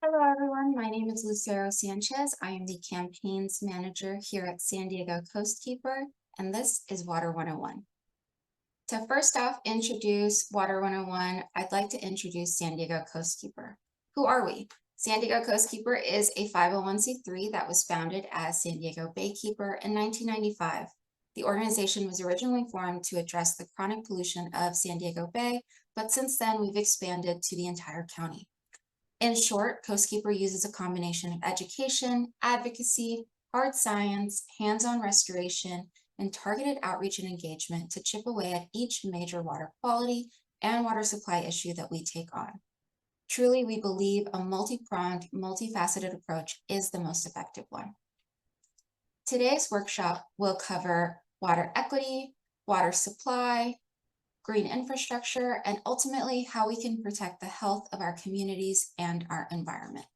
Hello, everyone. My name is Lucero Sanchez. I am the campaigns manager here at San Diego Coastkeeper, and this is Water 101. To first off introduce Water 101, I'd like to introduce San Diego Coastkeeper. Who are we? San Diego Coastkeeper is a 501c3 that was founded as San Diego Baykeeper in 1995. The organization was originally formed to address the chronic pollution of San Diego Bay, but since then we've expanded to the entire county. In short, Coastkeeper uses a combination of education, advocacy, hard science, hands-on restoration, and targeted outreach and engagement to chip away at each major water quality and water supply issue that we take on. Truly, we believe a multi-pronged, multifaceted approach is the most effective one. Today's workshop will cover water equity, water supply, green infrastructure, and ultimately how we can protect the health of our communities and our environment.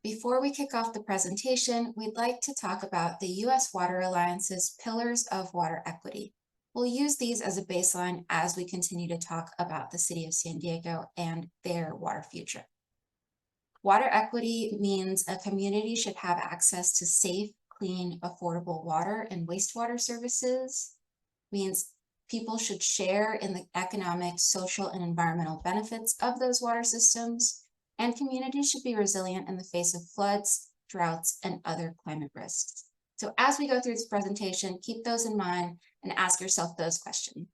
Before we kick off the presentation, we'd like to talk about the U.S. Water Alliance's Pillars of Water Equity. We'll use these as a baseline as we continue to talk about the City of San Diego and their water future. Water equity means a community should have access to safe, clean, affordable water and wastewater services. Means people should share in the economic, social, and environmental benefits of those water systems, and communities should be resilient in the face of floods, droughts, and other climate risks. So as we go through this presentation, keep those in mind and ask yourself those questions.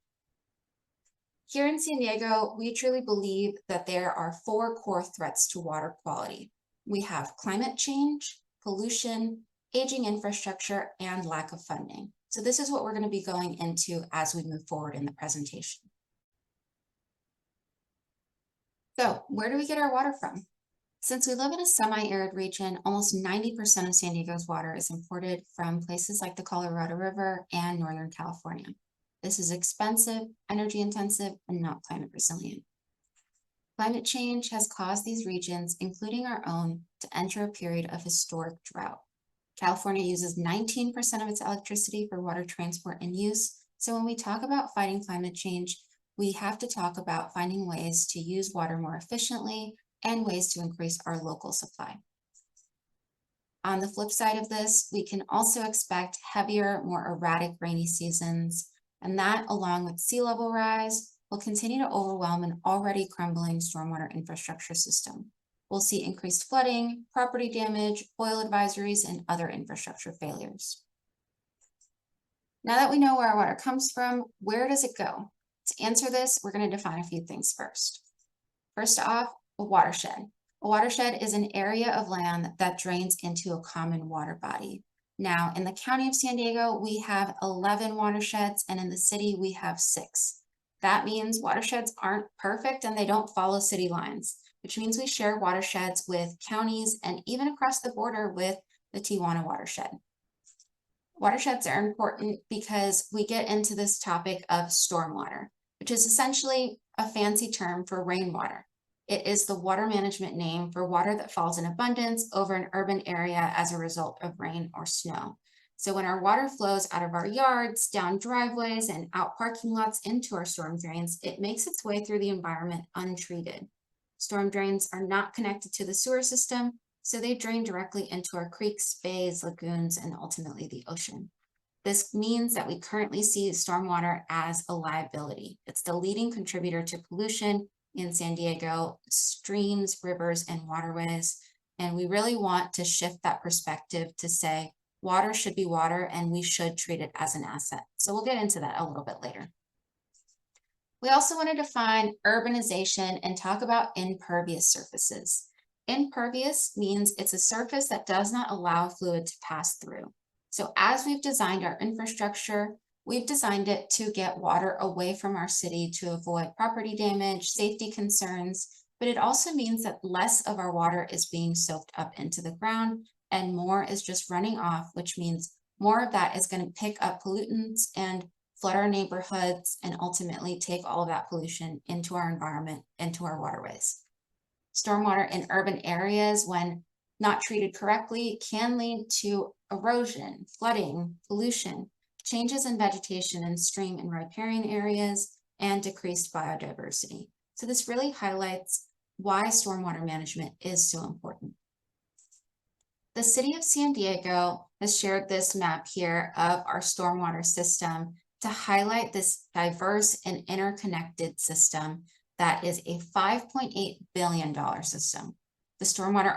Here in San Diego, we truly believe that there are 4 core threats to water quality. We have climate change, pollution, aging infrastructure, and lack of funding. So this is what we're going to be going into as we move forward in the presentation. So where do we get our water from? Since we live in a semi-arid region, almost 90% of San Diego's water is imported from places like the Colorado River and Northern California. This is expensive, energy intensive, and not climate resilient. Climate change has caused these regions, including our own, to enter a period of historic drought. California uses 19% of its electricity for water transport and use. So when we talk about fighting climate change, we have to talk about finding ways to use water more efficiently and ways to increase our local supply. On the flip side of this, we can also expect heavier, more erratic rainy seasons, and that, along with sea level rise, will continue to overwhelm an already crumbling stormwater infrastructure system. We'll see increased flooding, property damage, oil advisories, and other infrastructure failures. Now that we know where our water comes from, where does it go? To answer this, we're going to define a few things first. First off, a watershed. A watershed is an area of land that drains into a common water body. Now, in the county of San Diego, we have 11 watersheds, and in the city, we have 6. That means watersheds aren't perfect and they don't follow city lines, which means we share watersheds with counties and even across the border with the Tijuana watershed. Watersheds are important because we get into this topic of stormwater, which is essentially a fancy term for rainwater. It is the water management name for water that falls in abundance over an urban area as a result of rain or snow. So when our water flows out of our yards, down driveways, and out parking lots into our storm drains, it makes its way through the environment untreated. Storm drains are not connected to the sewer system, so they drain directly into our creeks, bays, lagoons, and ultimately the ocean. This means that we currently see stormwater as a liability. It's the leading contributor to pollution in San Diego, streams, rivers, and waterways. And we really want to shift that perspective to say water should be water and we should treat it as an asset. So we'll get into that a little bit later. We also want to define urbanization and talk about impervious surfaces. Impervious means it's a surface that does not allow fluid to pass through. So as we've designed our infrastructure, we've designed it to get water away from our city to avoid property damage, safety concerns, but it also means that less of our water is being soaked up into the ground and more is just running off, which means more of that is going to pick up pollutants and flood our neighborhoods and ultimately take all of that pollution into our environment, into our waterways. Stormwater in urban areas, when not treated correctly, can lead to erosion, flooding, pollution, changes in vegetation in stream and riparian areas, and decreased biodiversity. So this really highlights why stormwater management is so important. The city of San Diego has shared this map here of our stormwater system to highlight this diverse and interconnected system that is a $5.8 billion system. The stormwater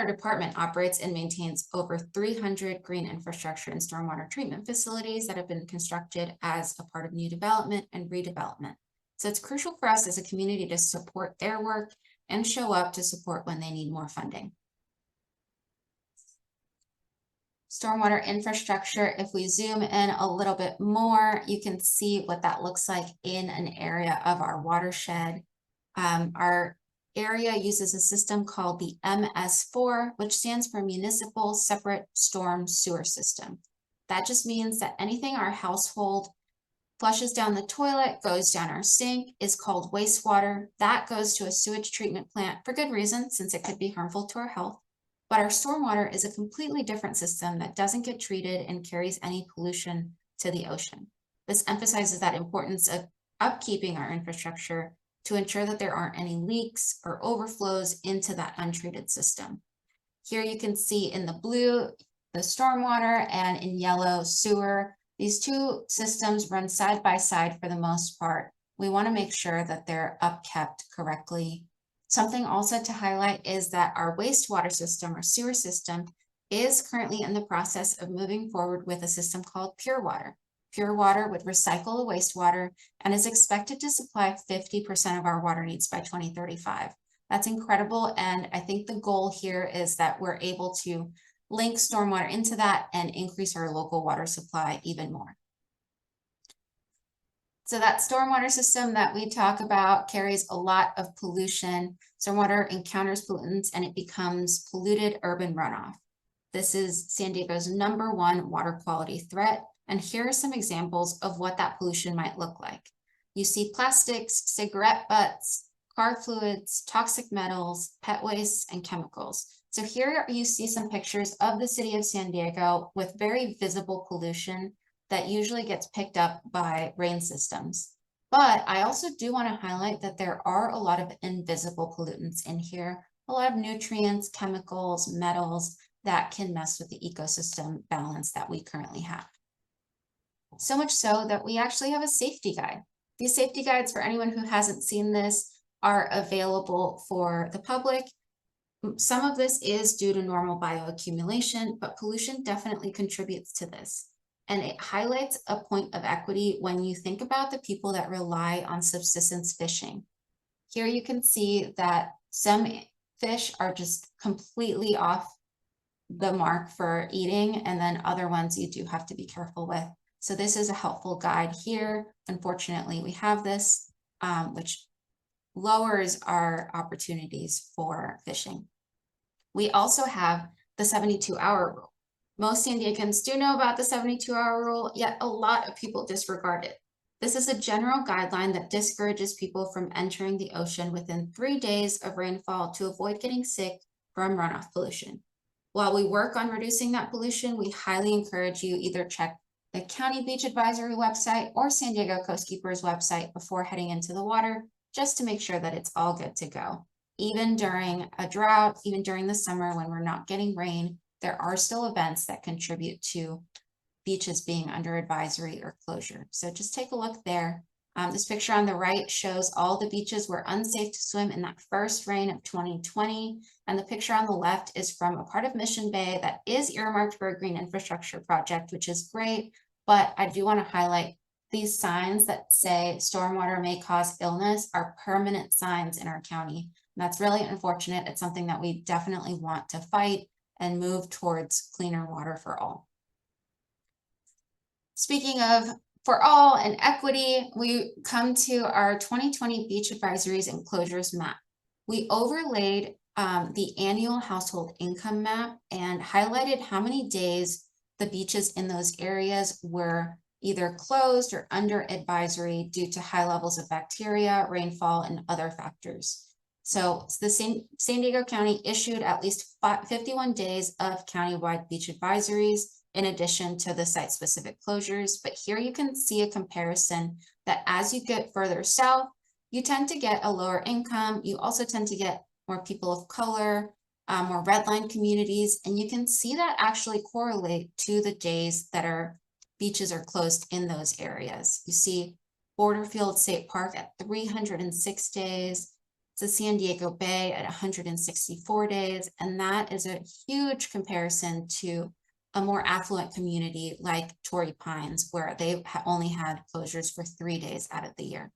department operates and maintains over 300 green infrastructure and stormwater treatment facilities that have been constructed as a part of new development and redevelopment. So it's crucial for us as a community to support their work and show up to support when they need more funding. Stormwater infrastructure, if we zoom in a little bit more, you can see what that looks like in an area of our watershed. Our area uses a system called the MS4, which stands for Municipal Separate Storm Sewer System. That just means that anything our household flushes down the toilet, goes down our sink, is called wastewater. That goes to a sewage treatment plant for good reason, since it could be harmful to our health. But our stormwater is a completely different system that doesn't get treated and carries any pollution to the ocean. This emphasizes that importance of upkeeping our infrastructure to ensure that there aren't any leaks or overflows into that untreated system. Here you can see in the blue, the stormwater, and in yellow, sewer. These two systems run side by side for the most part. We want to make sure that they're upkept correctly. Something also to highlight is that our wastewater system or sewer system is currently in the process of moving forward with a system called Pure Water. Pure Water would recycle the wastewater and is expected to supply 50% of our water needs by 2035. That's incredible. And I think the goal here is that we're able to link stormwater into that and increase our local water supply even more. So that stormwater system that we talk about carries a lot of pollution. Stormwater encounters pollutants and it becomes polluted urban runoff. This is San Diego's #1 water quality threat. And here are some examples of what that pollution might look like. You see plastics, cigarette butts, car fluids, toxic metals, pet waste, and chemicals. So here you see some pictures of the city of San Diego with very visible pollution that usually gets picked up by rain systems. But I also do want to highlight that there are a lot of invisible pollutants in here, a lot of nutrients, chemicals, metals that can mess with the ecosystem balance that we currently have. So much so that we actually have a safety guide. These safety guides, for anyone who hasn't seen this, are available for the public. Some of this is due to normal bioaccumulation, but pollution definitely contributes to this. And it highlights a point of equity when you think about the people that rely on subsistence fishing. Here you can see that some fish are just completely off the mark for eating, and then other ones you do have to be careful with. So this is a helpful guide here. Unfortunately, we have this, which lowers our opportunities for fishing. We also have the 72-hour rule. Most San Diegans do know about the 72-hour rule, yet a lot of people disregard it. This is a general guideline that discourages people from entering the ocean within 3 days of rainfall to avoid getting sick from runoff pollution. While we work on reducing that pollution, we highly encourage you either check the County Beach Advisory website or San Diego Coastkeepers website before heading into the water, just to make sure that it's all good to go. Even during a drought, even during the summer when we're not getting rain, there are still events that contribute to beaches being under advisory or closure. So just take a look there. This picture on the right shows all the beaches were unsafe to swim in that first rain of 2020. And the picture on the left is from a part of Mission Bay that is earmarked for a green infrastructure project, which is great. But I do want to highlight these signs that say stormwater may cause illness are permanent signs in our county. And that's really unfortunate. It's something that we definitely want to fight and move towards cleaner water for all. Speaking of for all and equity, we come to our 2020 beach advisories and closures map. We overlaid the annual household income map and highlighted how many days the beaches in those areas were either closed or under advisory due to high levels of bacteria, rainfall, and other factors. So the San Diego County issued at least 51 days of countywide beach advisories in addition to the site-specific closures. But here you can see a comparison that as you get further south, you tend to get a lower income. You also tend to get more people of color, more redline communities, and you can see that actually correlate to the days that beaches are closed in those areas. You see Borderfield State Park at 306 days, the San Diego Bay at 164 days, and that is a huge comparison to a more affluent community like Torrey Pines, where they only had closures for 3 days out of the year.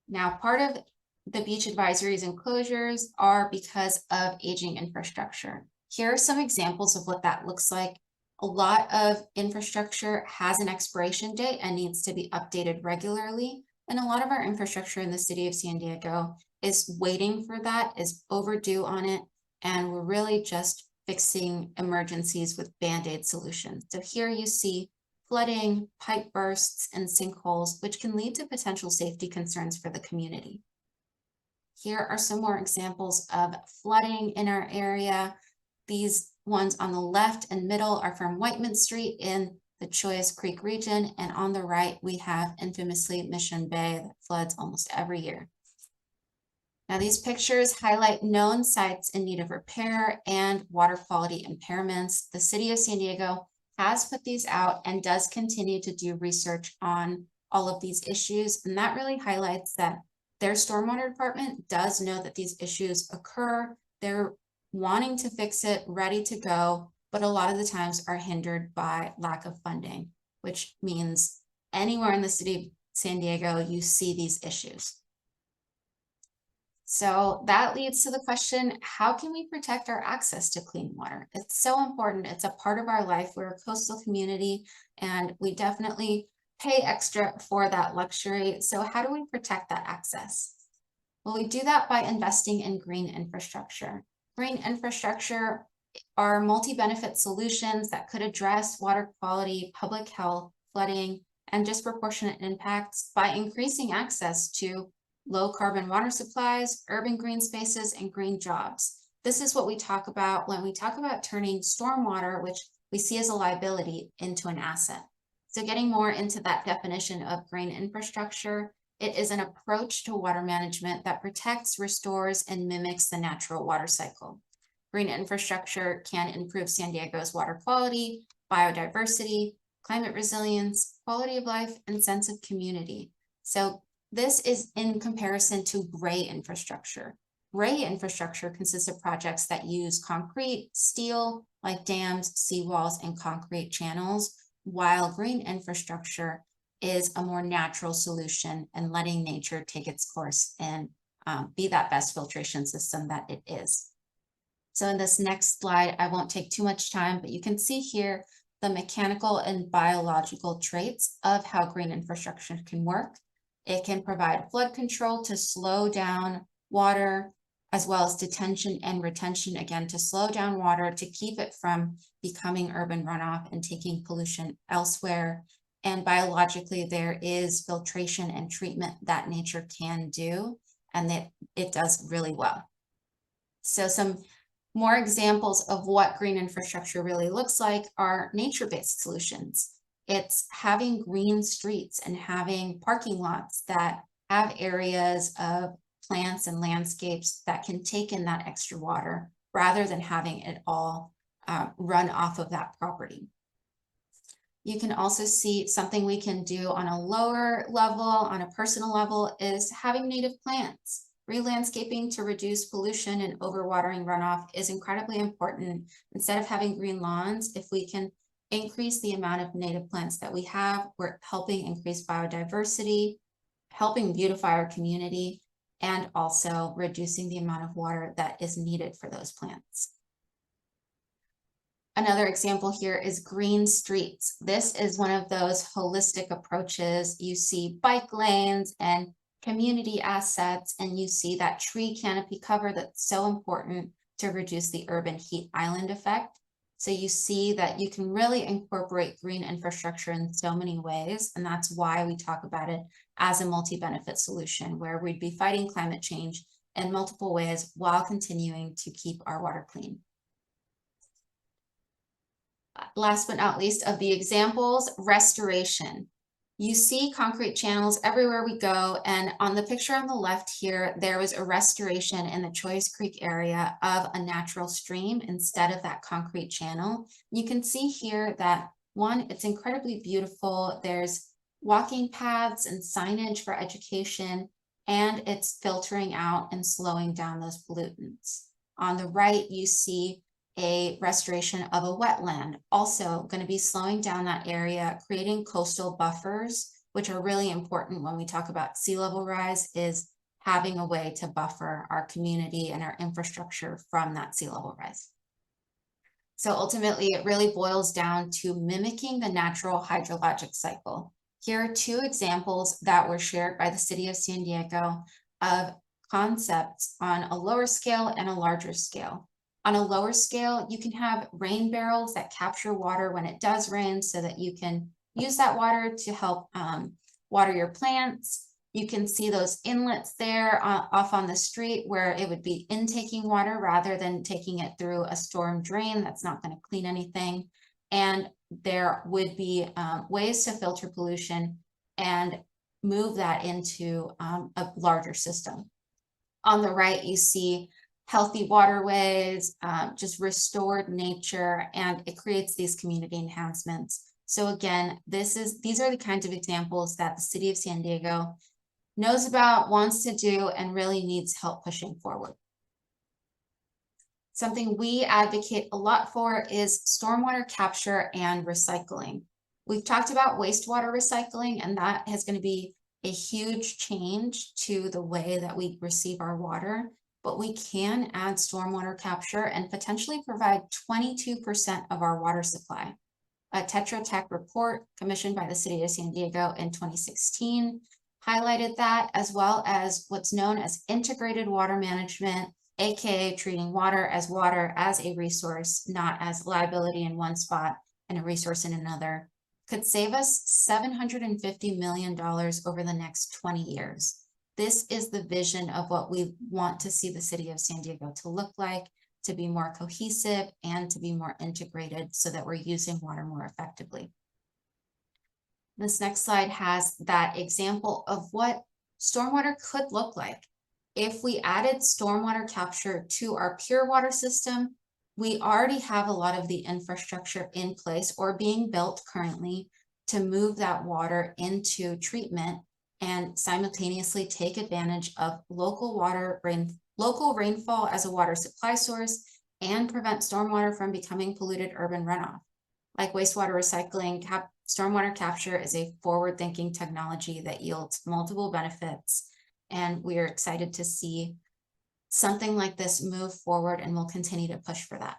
Now, part of the beach advisories and closures are because of aging infrastructure. Here are some examples of what that looks like. A lot of infrastructure has an expiration date and needs to be updated regularly. And a lot of our infrastructure in the city of San Diego is waiting for that, is overdue on it. And we're really just fixing emergencies with Band-Aid solutions. So here you see flooding, pipe bursts, and sinkholes, which can lead to potential safety concerns for the community. Here are some more examples of flooding in our area. These ones on the left and middle are from Whiteman Street in the Chollas Creek region, and on the right we have infamously Mission Bay that floods almost every year. Now these pictures highlight known sites in need of repair and water quality impairments. The city of San Diego has put these out and does continue to do research on all of these issues, and that really highlights that their stormwater department does know that these issues occur. They're wanting to fix it, ready to go, but a lot of the times are hindered by lack of funding, which means anywhere in the city of San Diego, you see these issues. So that leads to the question, how can we protect our access to clean water? It's so important. It's a part of our life. We're a coastal community, and we definitely pay extra for that luxury. So how do we protect that access? Well, we do that by investing in green infrastructure. Green infrastructure are multi-benefit solutions that could address water quality, public health, flooding, and disproportionate impacts by increasing access to low carbon water supplies, urban green spaces, and green jobs. This is what we talk about when we talk about turning stormwater, which we see as a liability, into an asset. So getting more into that definition of green infrastructure, it is an approach to water management that protects, restores, and mimics the natural water cycle. Green infrastructure can improve San Diego's water quality, biodiversity, climate resilience, quality of life, and sense of community. So this is in comparison to gray infrastructure. Gray infrastructure consists of projects that use concrete, steel, like dams, seawalls, and concrete channels, while green infrastructure is a more natural solution and letting nature take its course and be that best filtration system that it is. So in this next slide, I won't take too much time, but you can see here the mechanical and biological traits of how green infrastructure can work. It can provide flood control to slow down water, as well as detention and retention, again, to slow down water, to keep it from becoming urban runoff and taking pollution elsewhere. And biologically, there is filtration and treatment that nature can do, and that it does really well. So some more examples of what green infrastructure really looks like are nature-based solutions. It's having green streets and having parking lots that have areas of plants and landscapes that can take in that extra water rather than having it all run off of that property. You can also see something we can do on a lower level, on a personal level, is having native plants. Re-landscaping to reduce pollution and overwatering runoff is incredibly important. Instead of having green lawns, if we can increase the amount of native plants that we have, we're helping increase biodiversity, helping beautify our community, and also reducing the amount of water that is needed for those plants. Another example here is green streets. This is one of those holistic approaches. You see bike lanes and community assets, and you see that tree canopy cover that's so important to reduce the urban heat island effect. So you see that you can really incorporate green infrastructure in so many ways, and that's why we talk about it as a multi-benefit solution, where we'd be fighting climate change in multiple ways while continuing to keep our water clean. Last but not least of the examples, restoration. You see concrete channels everywhere we go, and on the picture on the left here, there was a restoration in the Choice Creek area of a natural stream instead of that concrete channel. You can see here that one, it's incredibly beautiful. There's walking paths and signage for education, and it's filtering out and slowing down those pollutants. On the right, you see a restoration of a wetland, also going to be slowing down that area, creating coastal buffers, which are really important when we talk about sea level rise, is having a way to buffer our community and our infrastructure from that sea level rise. So ultimately, it really boils down to mimicking the natural hydrologic cycle. Here are two examples that were shared by the city of San Diego of concepts on a lower scale and a larger scale. On a lower scale, you can have rain barrels that capture water when it does rain so that you can use that water to help water your plants. You can see those inlets there off on the street where it would be intaking water rather than taking it through a storm drain that's not going to clean anything. And there would be ways to filter pollution and move that into a larger system. On the right, you see healthy waterways, just restored nature, and it creates these community enhancements. So again, these are the kinds of examples that the city of San Diego knows about, wants to do, and really needs help pushing forward. Something we advocate a lot for is stormwater capture and recycling. We've talked about wastewater recycling, and that is going to be a huge change to the way that we receive our water, but we can add stormwater capture and potentially provide 22% of our water supply. A Tetra Tech report commissioned by the city of San Diego in 2016 highlighted that, as well as what's known as integrated water management, aka treating water as a resource, not as liability in one spot and a resource in another, could save us $750 million over the next 20 years. This is the vision of what we want to see the city of San Diego to look like, to be more cohesive and to be more integrated so that we're using water more effectively. This next slide has that example of what stormwater could look like. If we added stormwater capture to our pure water system, we already have a lot of the infrastructure in place or being built currently to move that water into treatment and simultaneously take advantage of local rainfall as a water supply source and prevent stormwater from becoming polluted urban runoff. Like wastewater recycling, stormwater capture is a forward-thinking technology that yields multiple benefits, and we are excited to see something like this move forward, and we'll continue to push for that.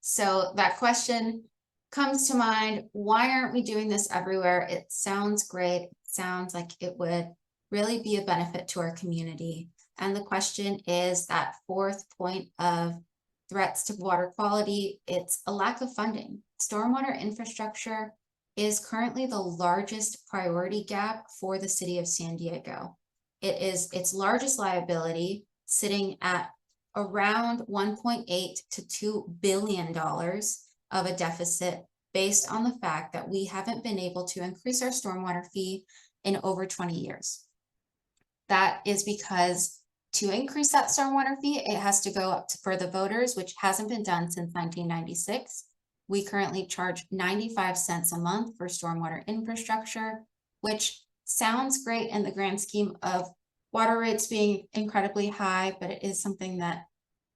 So that question comes to mind, why aren't we doing this everywhere? It sounds great. It sounds like it would really be a benefit to our community. And the question is that fourth point of threats to water quality, it's a lack of funding. Stormwater infrastructure is currently the largest priority gap for the city of San Diego. It is its largest liability, sitting at around $1.8 to $2 billion of a deficit based on the fact that we haven't been able to increase our stormwater fee in over 20 years. That is because to increase that stormwater fee, it has to go up for the voters, which hasn't been done since 1996. We currently charge 95 cents a month for stormwater infrastructure, which sounds great in the grand scheme of water rates being incredibly high, but it is something that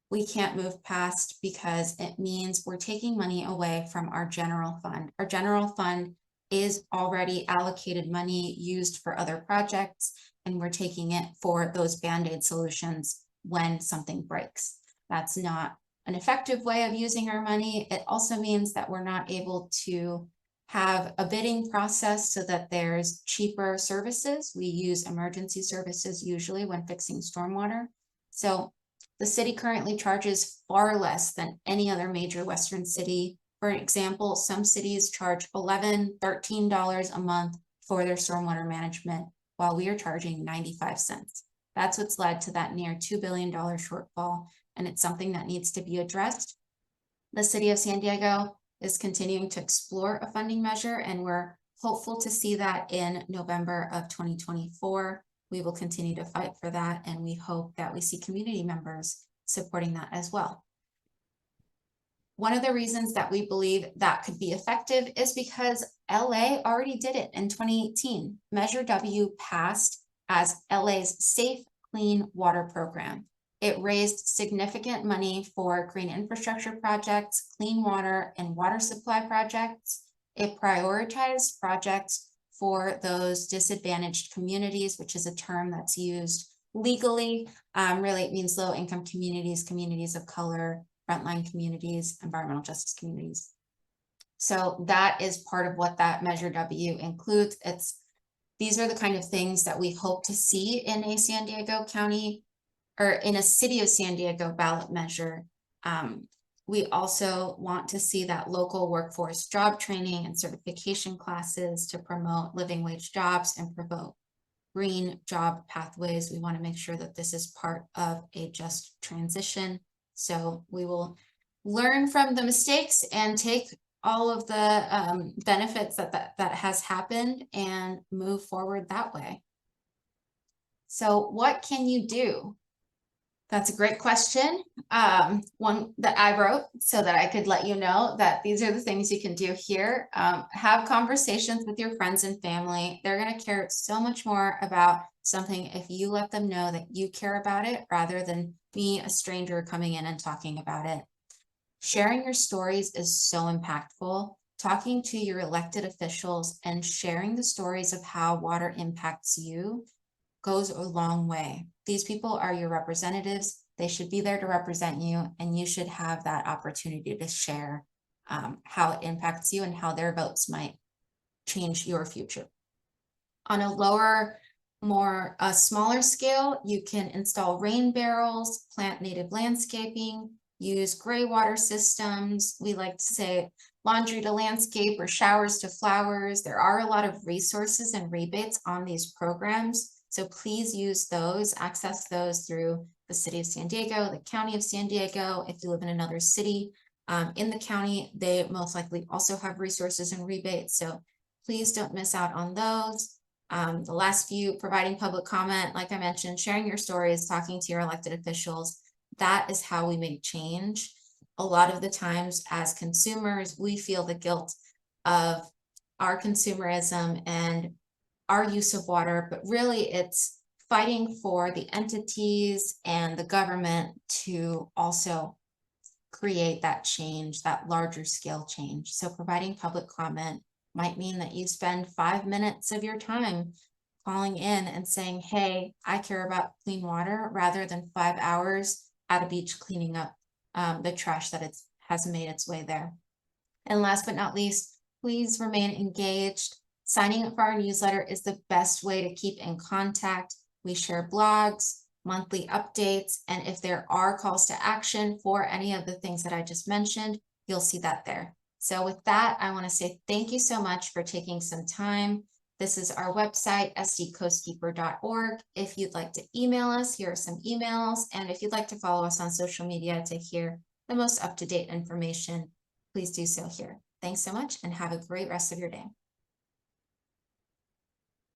we can't move past because it means we're taking money away from our general fund. Our general fund is already allocated money used for other projects, and we're taking it for those Band-Aid solutions when something breaks. That's not an effective way of using our money. It also means that we're not able to have a bidding process so that there's cheaper services. We use emergency services usually when fixing stormwater. So the city currently charges far less than any other major Western city. For example, some cities charge $11, $13 a month for their stormwater management, while we are charging 95 cents. That's what's led to that near $2 billion shortfall, and it's something that needs to be addressed. The city of San Diego is continuing to explore a funding measure, and we're hopeful to see that in November of 2024. We will continue to fight for that, and we hope that we see community members supporting that as well. One of the reasons that we believe that could be effective is because LA already did it in 2018. Measure W passed as LA's Safe Clean Water Program. It raised significant money for green infrastructure projects, clean water and water supply projects. It prioritized projects for those disadvantaged communities, which is a term that's used legally. Really, it means low-income communities, communities of color, frontline communities, environmental justice communities. So that is part of what that Measure W includes. These are the kind of things that we hope to see in a San Diego County or in a City of San Diego ballot measure. We also want to see that local workforce job training and certification classes to promote living wage jobs and promote green job pathways. We want to make sure that this is part of a just transition. So we will learn from the mistakes and take all of the benefits that has happened and move forward that way. So what can you do? That's a great question. One that I wrote so that I could let you know that these are the things you can do here. Have conversations with your friends and family. They're going to care so much more about something if you let them know that you care about it rather than me, a stranger, coming in and talking about it. Sharing your stories is so impactful. Talking to your elected officials and sharing the stories of how water impacts you goes a long way. These people are your representatives. They should be there to represent you, and you should have that opportunity to share how it impacts you and how their votes might change your future. On a lower, smaller scale, you can install rain barrels, plant native landscaping, use gray water systems. We like to say laundry to landscape or showers to flowers. There are a lot of resources and rebates on these programs. So please use those, access those through the City of San Diego, the County of San Diego. If you live in another city in the county, they most likely also have resources and rebates. So please don't miss out on those. The last few, providing public comment, like I mentioned, sharing your stories, talking to your elected officials, that is how we make change. A lot of the times as consumers, we feel the guilt of our consumerism and our use of water, but really it's fighting for the entities and the government to also create that change, that larger scale change. So providing public comment might mean that you spend 5 minutes of your time calling in and saying, hey, I care about clean water, rather than 5 hours at a beach cleaning up the trash that has made its way there. And last but not least, please remain engaged. Signing up for our newsletter is the best way to keep in contact. We share blogs, monthly updates, and if there are calls to action for any of the things that I just mentioned, you'll see that there. So with that, I want to say thank you so much for taking some time. This is our website, sdcoastkeeper.org. If you'd like to email us, here are some emails. And if you'd like to follow us on social media to hear the most up-to-date information, please do so here. Thanks so much and have a great rest of your day.